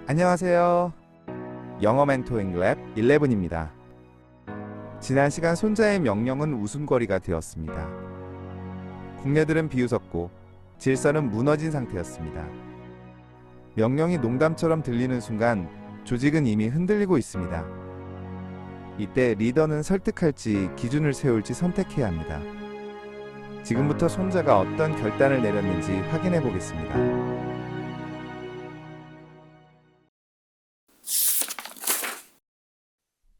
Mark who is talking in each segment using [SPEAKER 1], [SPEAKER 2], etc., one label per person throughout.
[SPEAKER 1] 안녕하세요. 영어 멘토잉 랩 11입니다. 지난 시간 손자의 명령은 웃음거리가 되었습니다. 국녀들은 비웃었고 질서는 무너진 상태였습니다. 명령이 농담처럼 들리는 순간 조직은 이미 흔들리고 있습니다. 이때 리더는 설득할지 기준을 세울지 선택해야 합니다. 지금부터 손자가 어떤 결단을 내렸는지 확인해 보겠습니다.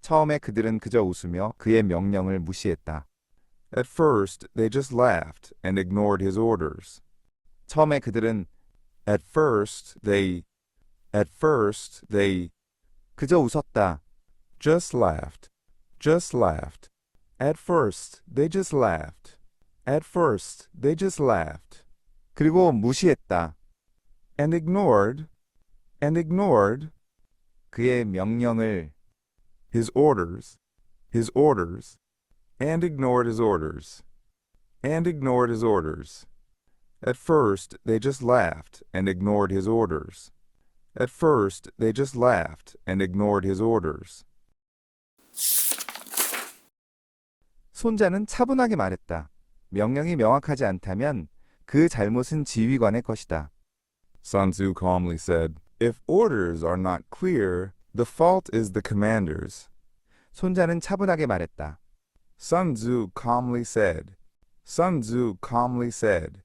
[SPEAKER 1] 처음에 그들은 그저 웃으며 그의 명령을 무시했다.
[SPEAKER 2] At first, they just laughed and ignored his orders.
[SPEAKER 1] 처음에 그들은
[SPEAKER 2] At first, they
[SPEAKER 1] 그저 웃었다.
[SPEAKER 2] just laughed. Just laughed. At first, they just laughed. At first, they just laughed.
[SPEAKER 1] 그리고 무시했다.
[SPEAKER 2] And ignored
[SPEAKER 1] 그의 명령을
[SPEAKER 2] his orders, and ignored his orders, At first, they just laughed and ignored his orders. At first, they just laughed and ignored his orders.
[SPEAKER 1] 손자는 차분하게 말했다. 명령이 명확하지 않다면 그 잘못은 지휘관의 것이다.
[SPEAKER 2] Sun Tzu calmly said, "If orders are not clear, the fault is the commander's."
[SPEAKER 1] 손자는 차분하게 말했다.
[SPEAKER 2] Sun Tzu calmly said,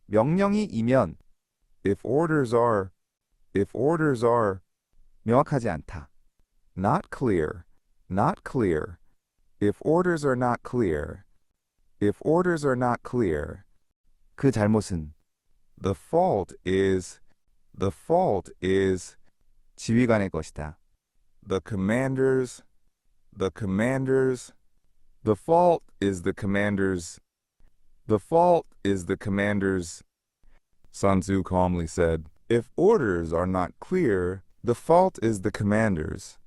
[SPEAKER 1] 명령이 이면
[SPEAKER 2] if orders are
[SPEAKER 1] 명확하지 않다.
[SPEAKER 2] not clear, if orders are not clear,
[SPEAKER 1] 그 잘못은
[SPEAKER 2] the fault is
[SPEAKER 1] 지휘관의 것이다.
[SPEAKER 2] the commander's, the fault is the commander's. Sun Tzu calmly said, if orders are not clear, the fault is the commander's.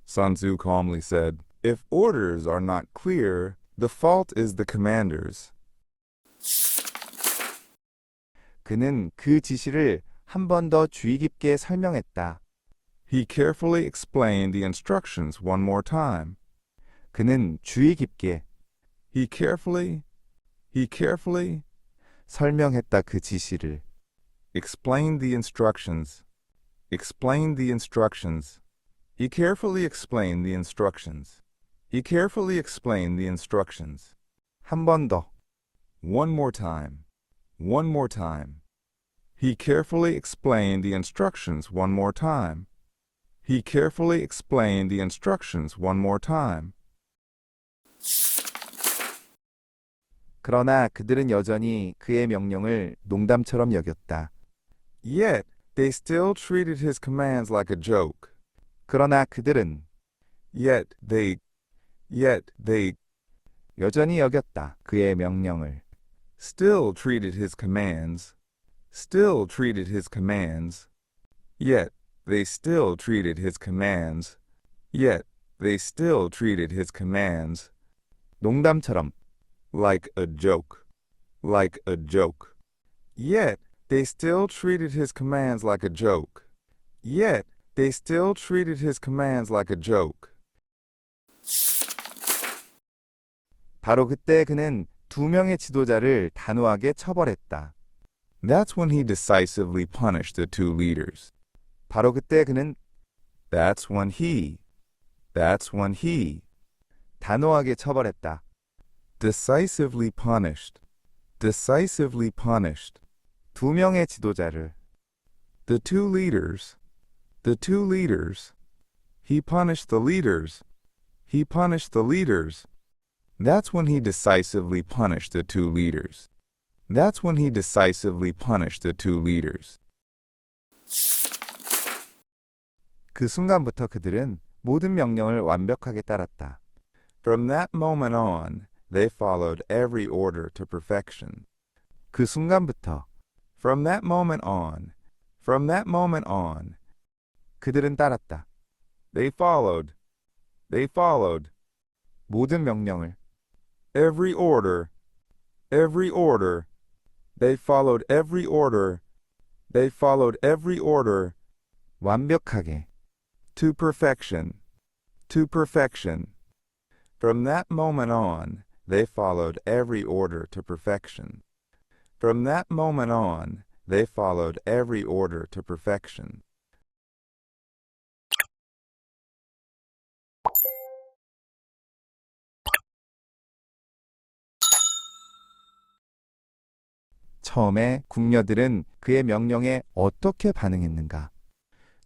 [SPEAKER 2] Sun Tzu calmly said, if orders are not clear, the fault is the commander's.
[SPEAKER 1] 그는 그 지시를 한 번 더 주의 깊게 설명했다.
[SPEAKER 2] He carefully explained the instructions one more time.
[SPEAKER 1] 그는 주의 깊게
[SPEAKER 2] He carefully
[SPEAKER 1] 설명했다. 그 지시를
[SPEAKER 2] explained the instructions. He carefully explained the instructions.
[SPEAKER 1] 한 번 더
[SPEAKER 2] One more time. He carefully explained the instructions one more time.
[SPEAKER 1] 그러나 그들은 여전히 그의 명령을 농담처럼 여겼다.
[SPEAKER 2] Yet, they still treated his commands like a joke.
[SPEAKER 1] 그러나 그들은
[SPEAKER 2] Yet they
[SPEAKER 1] 여전히 여겼다. 그의 명령을
[SPEAKER 2] still treated his commands. Yet they still treated his commands.
[SPEAKER 1] 농담처럼
[SPEAKER 2] Like a joke. Yet they still treated his commands like a joke.
[SPEAKER 1] 바로 그때 그는 두 명의 지도자를 단호하게 처벌했다.
[SPEAKER 2] That's when he decisively punished the two leaders.
[SPEAKER 1] 바로 그때 그는
[SPEAKER 2] That's when he
[SPEAKER 1] 단호하게 처벌했다.
[SPEAKER 2] decisively punished.
[SPEAKER 1] 두 명의 지도자를
[SPEAKER 2] The two leaders. He punished the leaders. That's when he decisively punished the two leaders.
[SPEAKER 1] 그 순간부터 그들은 모든 명령을 완벽하게 따랐다.
[SPEAKER 2] From that moment on, they followed every order to perfection.
[SPEAKER 1] 그 순간부터
[SPEAKER 2] From that moment on,
[SPEAKER 1] 그들은 따랐다.
[SPEAKER 2] they followed
[SPEAKER 1] 모든 명령을
[SPEAKER 2] every order. They followed every order.
[SPEAKER 1] 완벽하게.
[SPEAKER 2] To perfection. To perfection. From that moment on, they followed every order to perfection. From that moment on, they followed every order to perfection.
[SPEAKER 1] 처음에 궁녀들은 그의 명령에 어떻게 반응했는가?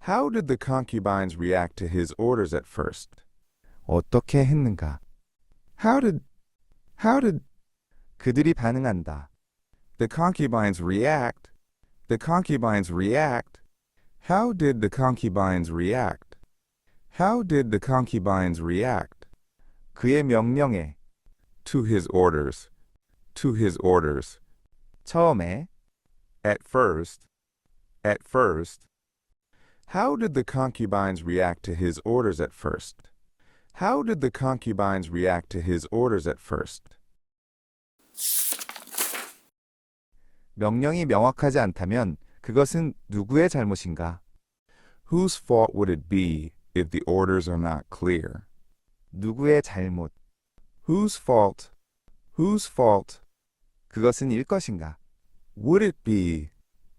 [SPEAKER 2] How did the concubines react to his orders at first?
[SPEAKER 1] 어떻게 했는가?
[SPEAKER 2] How did
[SPEAKER 1] 그들이 반응한다.
[SPEAKER 2] the concubines react? The concubines react? How did the concubines react? How did the concubines react?
[SPEAKER 1] 그의 명령에
[SPEAKER 2] To his orders. To his orders.
[SPEAKER 1] 처음에
[SPEAKER 2] At first. At first. How did the concubines react to his orders at first? How did the concubines react to his orders at first?
[SPEAKER 1] 명령이 명확하지 않다면 그것은 누구의 잘못인가?
[SPEAKER 2] Whose fault would it be if the orders are not clear?
[SPEAKER 1] 누구의 잘못?
[SPEAKER 2] Whose fault? Whose fault?
[SPEAKER 1] 그것은 일 것인가?
[SPEAKER 2] Would it be?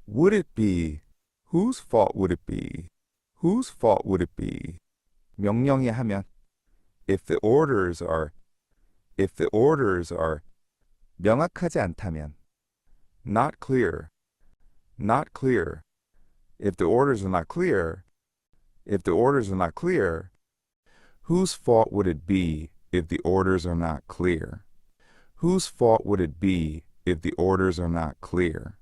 [SPEAKER 2] Would it be? Whose fault would it be? Whose fault would it be?
[SPEAKER 1] 명령이 하면
[SPEAKER 2] If the orders are
[SPEAKER 1] 명확하지 않다면
[SPEAKER 2] not clear, not clear. If the orders are not clear, if the orders are not clear, whose fault would it be if the orders are not clear? Whose fault would it be if the orders are not clear?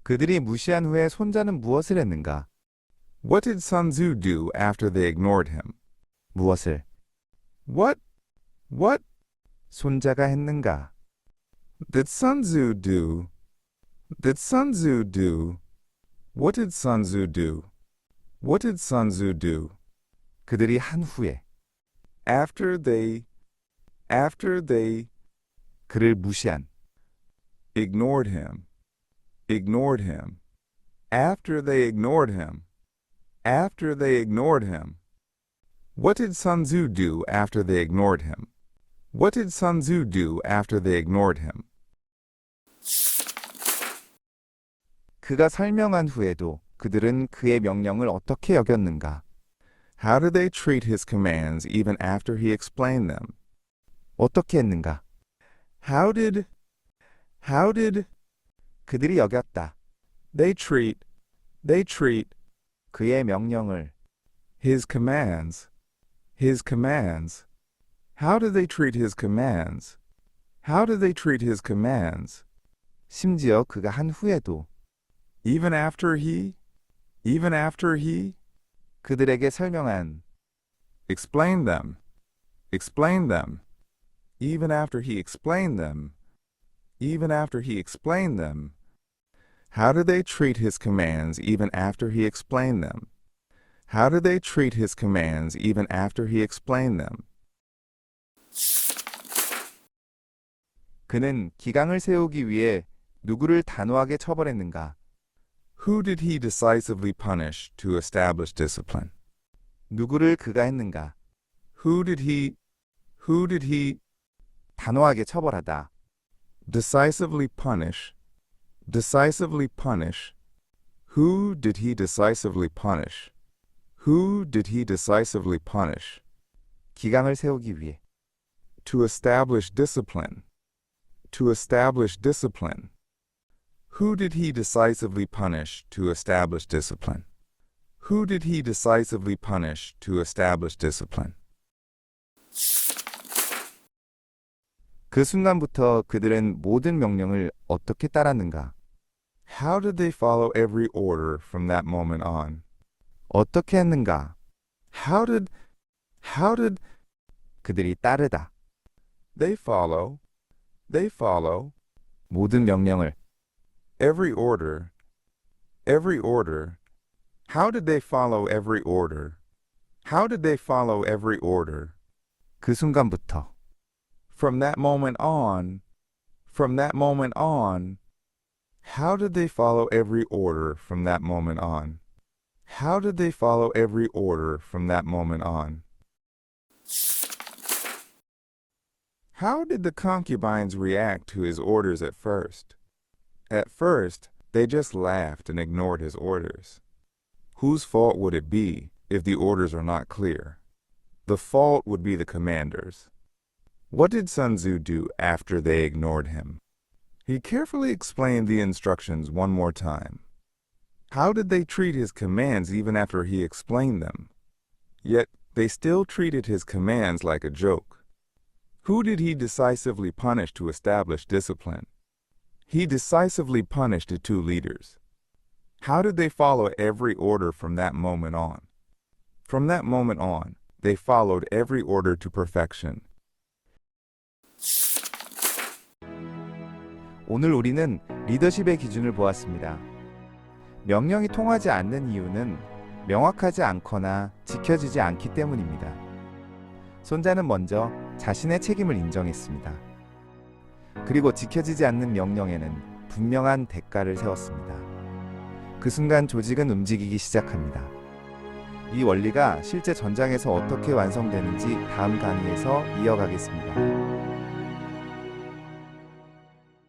[SPEAKER 1] 그들이 무시한 후에 손자는 무엇을 했는가?
[SPEAKER 2] What did Sun Tzu do after they ignored him?
[SPEAKER 1] 무엇을
[SPEAKER 2] What
[SPEAKER 1] 손자가 했는가?
[SPEAKER 2] did Sun Tzu do? Did Sun Tzu do? What did Sun Tzu do? What did Sun Tzu do?
[SPEAKER 1] 그들이 한 후에
[SPEAKER 2] After they
[SPEAKER 1] 그를 무시한
[SPEAKER 2] ignored him. Ignored him. After they ignored him. After they ignored him. What did Sun Tzu do after they ignored him? What did Sun Tzu do after they ignored him?
[SPEAKER 1] 그가 설명한 후에도 그들은 그의 명령을 어떻게 여겼는가?
[SPEAKER 2] How did they treat his commands even after he explained them?
[SPEAKER 1] 어떻게 했는가?
[SPEAKER 2] How did
[SPEAKER 1] 그들이 여겼다.
[SPEAKER 2] they treat
[SPEAKER 1] 그의 명령을
[SPEAKER 2] his commands? How did they treat his commands? How did they treat his commands?
[SPEAKER 1] 심지어 그가 한 후에도
[SPEAKER 2] Even after he
[SPEAKER 1] 그들에게 설명한
[SPEAKER 2] explained them. Even after he explained them. How did they treat his commands even after he explained them? How did they treat his commands even after he explained them?
[SPEAKER 1] 그는 기강을 세우기 위해 누구를 단호하게 처벌했는가?
[SPEAKER 2] Who did he decisively punish to establish discipline?
[SPEAKER 1] 누구를 그가 했는가?
[SPEAKER 2] Who did he
[SPEAKER 1] 단호하게 처벌하다.
[SPEAKER 2] decisively punish? Who did he decisively punish? Who did he decisively punish?
[SPEAKER 1] 기강을 세우기 위해
[SPEAKER 2] To establish discipline. To establish discipline. Who did he decisively punish to establish discipline? Who did he decisively punish to establish discipline?
[SPEAKER 1] 그 순간부터 그들은 모든 명령을 어떻게 따랐는가?
[SPEAKER 2] How did they follow every order from that moment on?
[SPEAKER 1] 어떻게 했는가?
[SPEAKER 2] How did
[SPEAKER 1] 그들이 따르다.
[SPEAKER 2] they follow
[SPEAKER 1] 모든 명령을
[SPEAKER 2] every order? How did they follow every order? How did they follow every order?
[SPEAKER 1] 그 순간부터
[SPEAKER 2] From that moment on, How did they follow every order from that moment on? How did they follow every order from that moment on? How did the concubines react to his orders at first? At first, they just laughed and ignored his orders. Whose fault would it be if the orders are not clear? The fault would be the commander's. What did Sun Tzu do after they ignored him? He carefully explained the instructions one more time. How did they treat his commands even after he explained them? Yet they still treated his commands like a joke. Who did he decisively punish to establish discipline? He decisively punished the two leaders. How did they follow every order from that moment on? From that moment on, they followed every order to perfection.
[SPEAKER 1] 오늘 우리는 리더십의 기준을 보았습니다. 명령이 통하지 않는 이유는 명확하지 않거나 지켜지지 않기 때문입니다. 손자는 먼저 자신의 책임을 인정했습니다. 그리고 지켜지지 않는 명령에는 분명한 대가를 세웠습니다. 그 순간 조직은 움직이기 시작합니다. 이 원리가 실제 전장에서 어떻게 완성되는지 다음 강의에서 이어가겠습니다.